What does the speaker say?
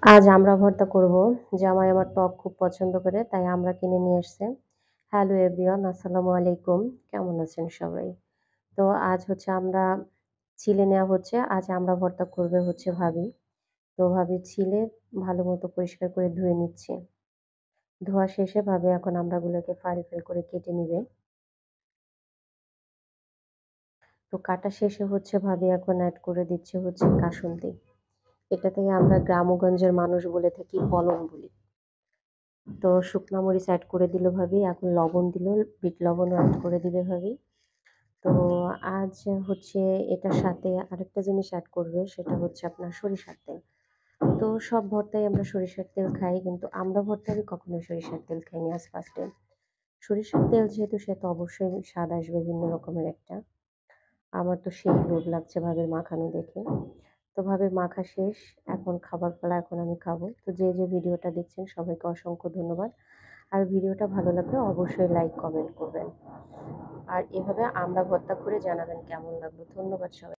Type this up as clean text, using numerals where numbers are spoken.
আজ আমড়া ভর্তা করব। জামাই আমার টক খুব পছন্দ করে, তাই আমড়া কিনে নিয়ে এসছে। হ্যালো এভরিওয়ান, আসসালামু আলাইকুম। কেমন আছেন সবাই? তো আজ হচ্ছে আমরা ছিলে নেওয়া হচ্ছে। আজ আমড়া ভর্তা করবে হচ্ছে ভাবি। তো ভাবি ছিলে ভালোমতো পরিষ্কার করে ধুয়ে নিচ্ছে। ধোয়া শেষে ভাবি এখন আমড়াগুলোকে ফাল ফাল করে কেটে নিবে। তো কাটা শেষে হচ্ছে ভাবি এখন এড করে দিচ্ছে হচ্ছে কাসুন্দি। এটাকে আমরা গ্রামগঞ্জের মানুষ বলে থাকি বলন বলি। তো শুকনা মরিচ এড করে দিল ভাবি, এখন লবণ দিল, বিট লবণও এড করে দিবে ভাবি। তো আজ হচ্ছে এটার সাথে আরেকটা জিনিস এড করবে, সেটা হচ্ছে আপনার সরিষার তেল। তো সব ভর্তায় আমরা সরিষার তেল খাই, কিন্তু আমরা ভর্তায় আমি কখনোই সরিষার তেল খাইনি আজ ফার্স্ট টাইম। সরিষার তেল যেহেতু সে তো অবশ্যই স্বাদ আসবে ভিন্ন রকমের একটা। আমার তো সেই লোভ লাগছে ভাবির মাখানো দেখে। তো ভাবির মাখা শেষ, এখন খাবার পালা, এখন আমি খাবো। তো যে যে ভিডিওটা দেখছেন সবাইকে অসংখ্য ধন্যবাদ। আর ভিডিওটা ভালো লাগলে অবশ্যই লাইক কমেন্ট করবেন। আর এভাবে আমড়া ভর্তা করে জানাবেন কেমন লাগলো। ধন্যবাদ সবাই।